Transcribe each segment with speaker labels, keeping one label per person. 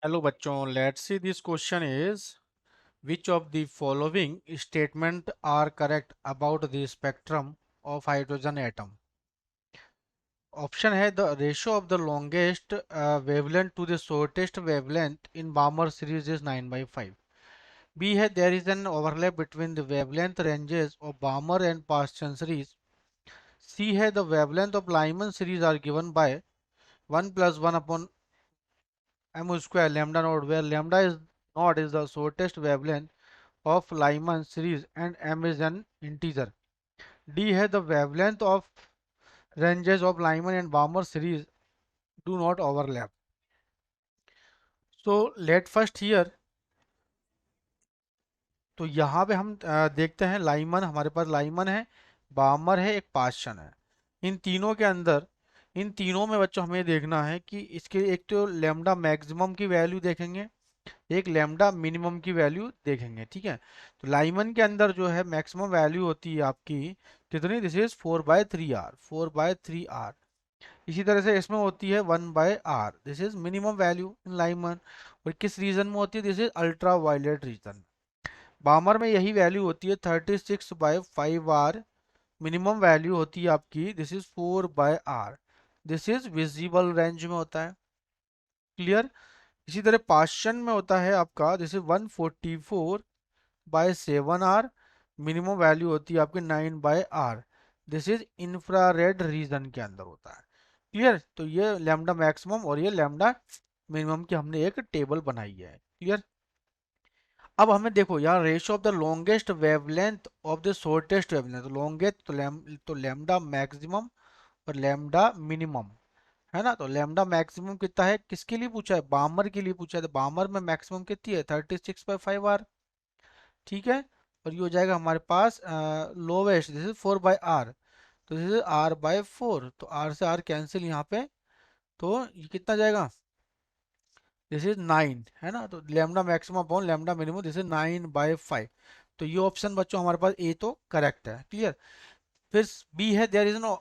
Speaker 1: Hello बच्चों, let's see this question is which of the following statement are correct about the spectrum of hydrogen atom. Option है the ratio of the longest wavelength to the shortest wavelength in Balmer series is 9/5. B है there is an overlap between the wavelength ranges of Balmer and Paschen series. C है the wavelength of Lyman series are given by 1 plus 1 upon m square lambda naught, where lambda is naught is the shortest wavelength of Lyman series and m is an integer. D है the wavelength of ranges of Lyman and Balmer series do not overlap. So let first here, तो यहाँ पे हम देखते हैं Lyman, हमारे पास Lyman है, बामर है, एक पास्चन है। इन तीनों के अंदर, इन तीनों में बच्चों हमें देखना है कि इसके एक तो लेमडा मैक्सिमम की वैल्यू देखेंगे, एक लेमडा मिनिमम की वैल्यू देखेंगे। ठीक है, तो लाइमन के अंदर जो है मैक्सिमम वैल्यू होती है आपकी कितनी, दिस इज 4/3r, 4/3r। इसी तरह से इसमें होती है 1/r, this is minimum value in Lyman. और किस रीजन में होती है, this is ultra violet region. Balmer में यही वैल्यू होती है 36/5r। मिनिमम वैल्यू होती है आपकी, this is 4/r, this is visible range में होता है। क्लियर। इसी तरह पास्चन में होता है आपका, this is 144/7r। Minimum value होती है आपकी 9/r, this is infrared reason के अंदर होता है। क्लियर। तो ये लैम्डा मैक्सिमम और ये लैम्डा मिनिमम की हमने एक टेबल बनाई है। क्लियर। अब हमें देखो यहाँ ratio of the longest wavelength of the shortest wavelength, longest तो लैम्डा मैक्सिमम और लैम्डा मिनिमम है ना। तो लैम्डा मैक्सिमम कितना है, किसके लिए पूछा है, बामर के लिए पूछा है। तो बामर में मैक्सिमम कितनी है, 36/5r। ठीक है। और ये हो जाएगा हमारे पास लोवेस्ट, दिस इज 4/r, तो दिस इज r/4। तो r से r कैंसिल यहाँ पे, तो ये कितना जाएगा, दिस इज 9 है ना। तो lambda maximum upon lambda minimum, this is 9/5। तो ये ऑप्शन बच्चों हमारे पास ए तो करेक्ट है। क्लियर। फिर बी है there is no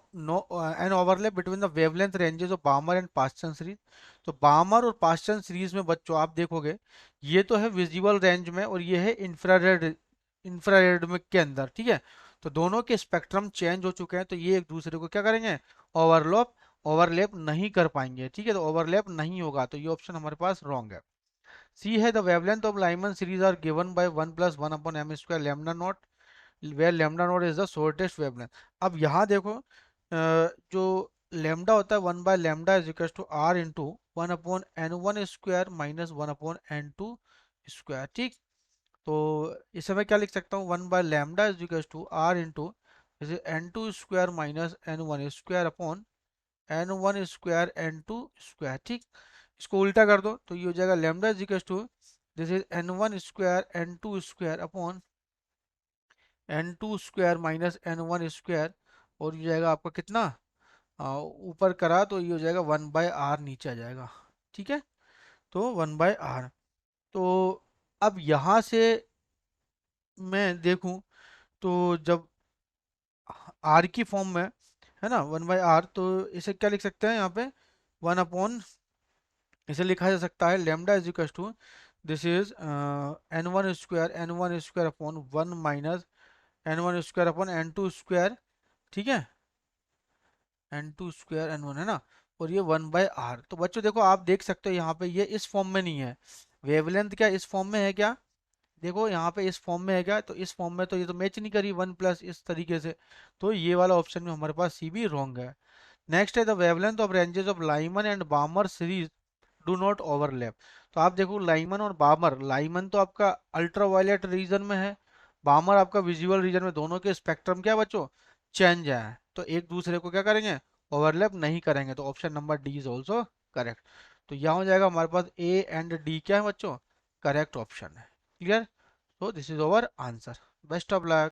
Speaker 1: an overlap between the wavelength ranges of Balmer and Paschen series. तो बामर और पास्चन सीरीज में बच्चों आप देखोगे ये तो है विजिबल रेंज में और ये है इंफ्रारेड, इंफ्रारेड में के अंदर। ठीक है। तो दोनों के स्पेक्ट्रम चेंज हो चुके हैं, तो ये एक दूसरे को क्या करेंगे, ओवरलैप, ओवरलैप नहीं कर पाएंगे। ठीक है, तो ओवरलैप नहीं होगा, तो ये ऑप्शन हमारे पास रॉन्ग है। सी है the wavelength of Lyman series are given by 1 plus 1 upon m square lambda naught, where lambda naught is the shortest wavelength. अब यहाँ देखो जो लैम्डा होता है 1/λ is equal to r into 1/n1 square minus 1/n2 square. ठीक। तो इसे मैं क्या लिख सकता हूँ, 1/λ is equal to r into n2 square minus n1 square upon n1 square n2 square. ठीक। इसको उल्टा कर दो तो ये हो जाएगा lambda is equal to, this is n1 square n2 square upon n2 square minus n1 square. और ये जाएगा आपका कितना, ऊपर करा तो ये हो जाएगा 1/r, नीचे आ जाएगा। ठीक है। तो 1/r। तो अब यहाँ से मैं देखूं तो जब r की फॉर्म में है ना 1/r, तो इसे क्या लिख सकते हैं यहाँ पे, 1 अपॉन, इसे लिखा जा सकता है lambda is equal to, this is n1 square upon 1 minus n1 square upon n2 square. ठीक है, n2 स्क्वायर n1 है ना, और ये 1/r। तो बच्चों देखो आप देख सकते हो यहाँ पे ये इस फॉर्म में नहीं है, वेवलेंथ क्या इस फॉर्म में है क्या, देखो यहाँ पे इस फॉर्म में है क्या, तो इस फॉर्म में तो ये तो मैच नहीं करी 1 प्लस इस तरीके से। तो ये वाला ऑप्शन में हमारे पास सी भी रॉन्ग है। नेक्स्ट है the wavelength of ranges of Lyman and बामर series do not overlap. तो आप देखो लाइमन और बामर, लाइमन तो आपका अल्ट्रा वायलेट रीजन में है, बामर आपका विजुअल रीजन में, दोनों के स्पेक्ट्रम क्या बच्चों, चेंज है, तो एक दूसरे को क्या करेंगे, ओवरलैप नहीं करेंगे। तो option number D is also correct. तो यहाँ हो जाएगा हमारे पास ए एंड डी क्या है बच्चों, करेक्ट ऑप्शन है। Clear. So this is our answer. Best of luck.